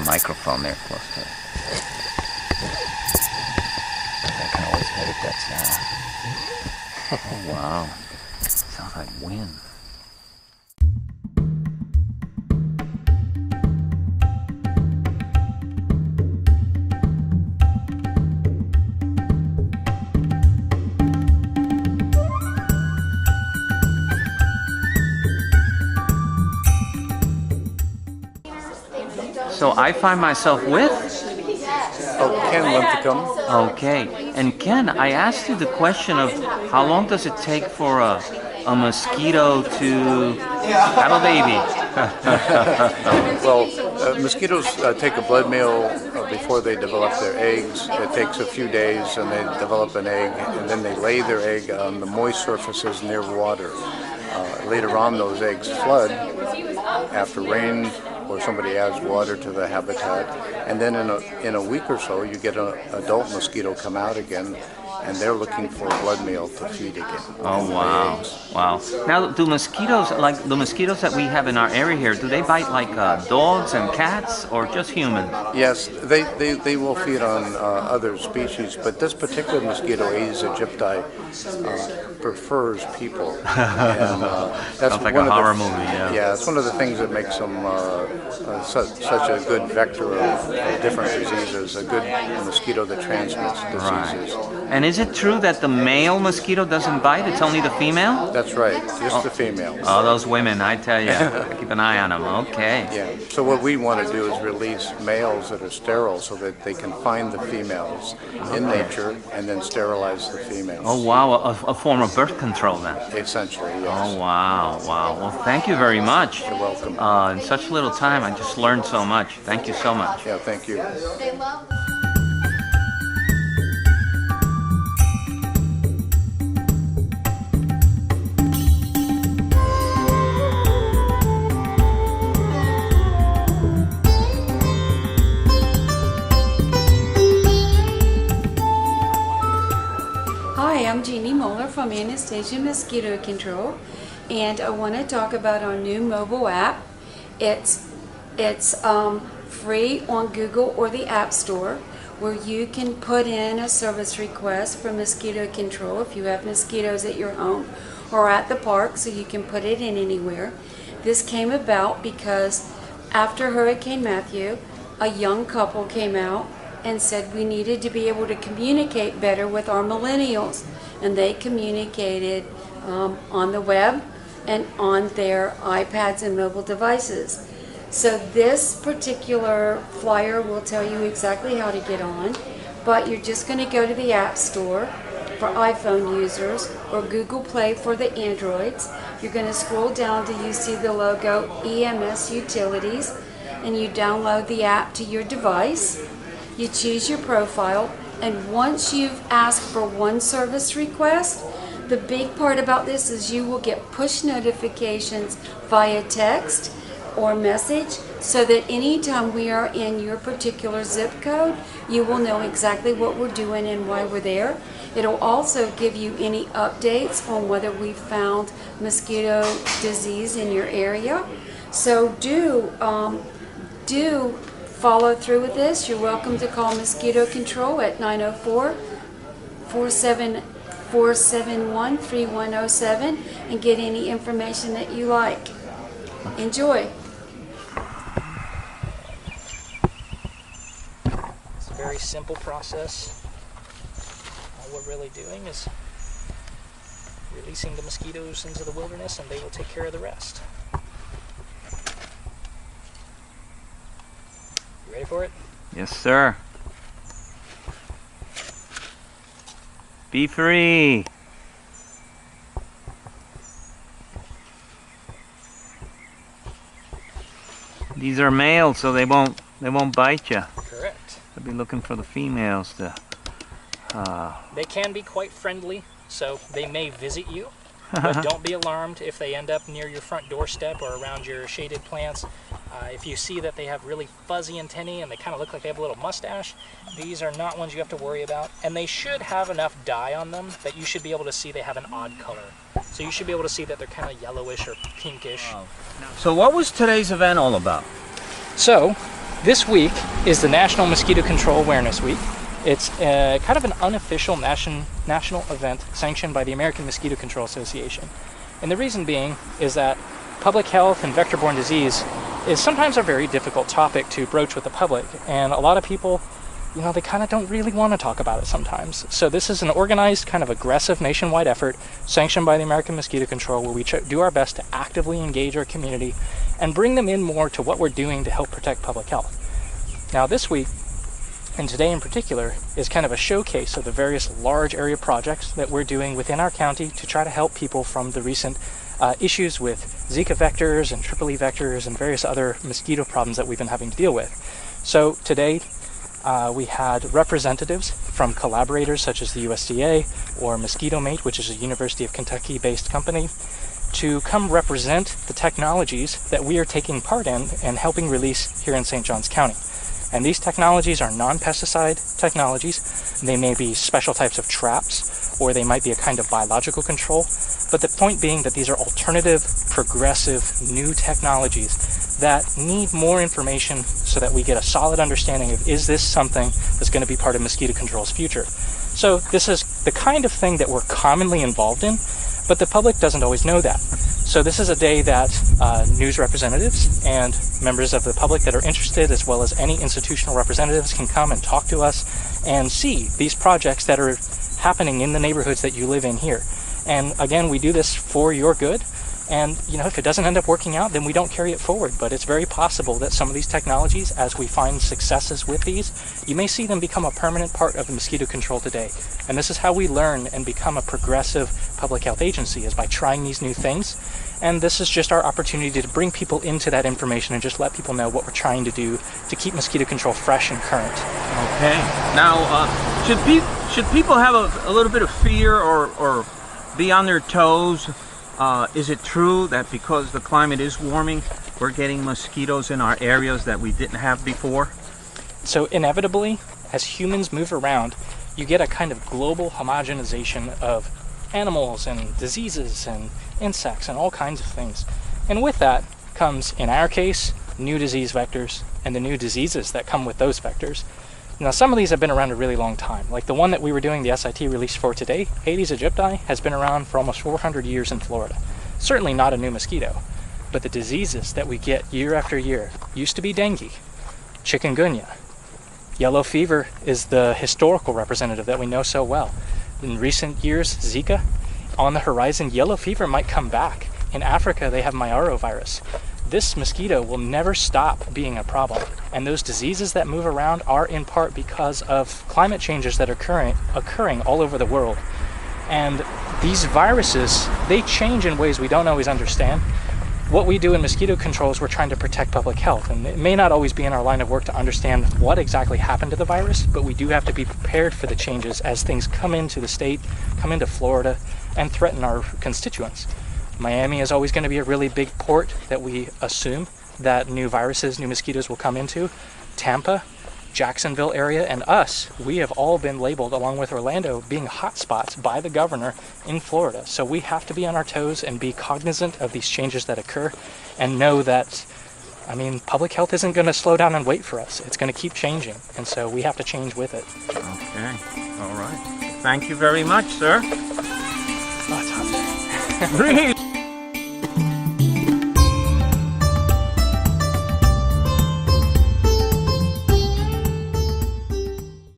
microphone there close to it. I can always edit that sound. Oh, wow. Sounds like wind. So I find myself with? Oh, Ken Linthicum. Okay. And Ken, I asked you the question of how long does it take for a mosquito to have a baby? Well, mosquitoes take a blood meal before they develop their eggs. It takes a few days and they develop an egg, and then they lay their egg on the moist surfaces near water. Later on, those eggs flood after rain, or somebody adds water to the habitat, and then in a week or so you get an adult mosquito come out again, and they're looking for a blood meal to feed again. Oh wow, wow. Now do mosquitoes, like the mosquitoes that we have in our area here, do they bite like dogs and cats or just humans? Yes, they will feed on other species, but this particular mosquito, Aedes aegypti, prefers people. And, that's sounds like a horror movie, yeah. Yeah, it's one of the things that makes them such a good vector of different diseases, a good mosquito that transmits diseases. Right. And is it true that the male mosquito doesn't bite? It's only the female? That's right, just the females. Oh, those women, I tell you. Keep an eye on them. Okay. Yeah, so what we want to do is release males that are sterile so that they can find the females in nature and then sterilize the females. Oh, wow. A form of birth control then? Essentially, yes. Oh, wow. Wow. Well, thank you very much. You're welcome. In such little time, I just learned so much. Thank you so much. Yeah, thank you. Hi, I'm Jeannie Moeller from Anastasia Mosquito Control, and I want to talk about our new mobile app. It's free on Google or the App Store, where you can put in a service request for mosquito control if you have mosquitoes at your home or at the park, so you can put it in anywhere. This came about because after Hurricane Matthew, a young couple came out and said we needed to be able to communicate better with our millennials, and they communicated on the web and on their iPads and mobile devices. So this particular flyer will tell you exactly how to get on, but you're just going to go to the App Store for iPhone users or Google Play for the Androids. You're going to scroll down till you see the logo EMS Utilities, and you download the app to your device. You choose your profile, and once you've asked for one service request, the big part about this is you will get push notifications via text or message, so that anytime we are in your particular zip code, you will know exactly what we're doing and why we're there. It'll also give you any updates on whether we've found mosquito disease in your area. So do follow through with this. You're welcome to call Mosquito Control at 904-471-3107 and get any information that you like. Enjoy. It's a very simple process. All we're really doing is releasing the mosquitoes into the wilderness, and they will take care of the rest. You ready for it? Yes, sir. Be free. These are males, so they won't bite you. Correct. I'll be looking for the females to. They can be quite friendly, so they may visit you, but don't be alarmed if they end up near your front doorstep or around your shaded plants. If you see that they have really fuzzy antennae and they kind of look like they have a little mustache, these are not ones you have to worry about. And they should have enough dye on them that you should be able to see they have an odd color. So you should be able to see that they're kind of yellowish or pinkish. So what was today's event all about? So, This week is the National Mosquito Control Awareness Week. It's kind of an unofficial national event sanctioned by the American Mosquito Control Association. And the reason being is that public health and vector-borne disease is sometimes a very difficult topic to broach with the public. And a lot of people, you know, they kind of don't really want to talk about it sometimes. So this is an organized, kind of aggressive nationwide effort sanctioned by the American Mosquito Control, where we do our best to actively engage our community and bring them in more to what we're doing to help protect public health. Now this week, and today in particular, is kind of a showcase of the various large area projects that we're doing within our county to try to help people from the recent issues with Zika vectors and triple E vectors and various other mosquito problems that we've been having to deal with. So today we had representatives from collaborators such as the USDA or Mosquito Mate, which is a University of Kentucky based company, to come represent the technologies that we are taking part in and helping release here in St. Johns County. And these technologies are non-pesticide technologies. They may be special types of traps, or they might be a kind of biological control. But the point being that these are alternative, progressive, new technologies that need more information so that we get a solid understanding of, is this something that's going to be part of mosquito control's future? So this is the kind of thing that we're commonly involved in, but the public doesn't always know that. So this is a day that news representatives and members of the public that are interested, as well as any institutional representatives, can come and talk to us and see these projects that are happening in the neighborhoods that you live in here. And again, we do this for your good. And you know, if it doesn't end up working out, then we don't carry it forward. But it's very possible that some of these technologies, as we find successes with these, you may see them become a permanent part of the mosquito control today. And this is how we learn and become a progressive public health agency, is by trying these new things. And this is just our opportunity to bring people into that information and just let people know what we're trying to do to keep mosquito control fresh and current. Okay. Now, should people have a little bit of fear or be on their toes? Is it true that because the climate is warming, we're getting mosquitoes in our areas that we didn't have before? So inevitably, as humans move around, you get a kind of global homogenization of animals and diseases and insects and all kinds of things. And with that comes, in our case, new disease vectors and the new diseases that come with those vectors. Now, some of these have been around a really long time. Like the one that we were doing the SIT release for today, Aedes aegypti, has been around for almost 400 years in Florida. Certainly not a new mosquito, but the diseases that we get year after year used to be dengue, chikungunya. Yellow fever is the historical representative that we know so well. In recent years, Zika. On the horizon, yellow fever might come back. In Africa, they have myrovirus. This mosquito will never stop being a problem. And those diseases that move around are in part because of climate changes that are occurring all over the world. And these viruses, they change in ways we don't always understand. What we do in mosquito control is we're trying to protect public health. And it may not always be in our line of work to understand what exactly happened to the virus, but we do have to be prepared for the changes as things come into the state, come into Florida, and threaten our constituents. Miami is always going to be a really big port that we assume that new viruses, new mosquitoes will come into. Tampa, Jacksonville area, and us, we have all been labeled, along with Orlando, being hotspots by the governor in Florida. So we have to be on our toes and be cognizant of these changes that occur and know that, I mean, public health isn't going to slow down and wait for us. It's going to keep changing, and so we have to change with it. Okay, all right. Thank you very much, sir. Oh, it's hot. Really?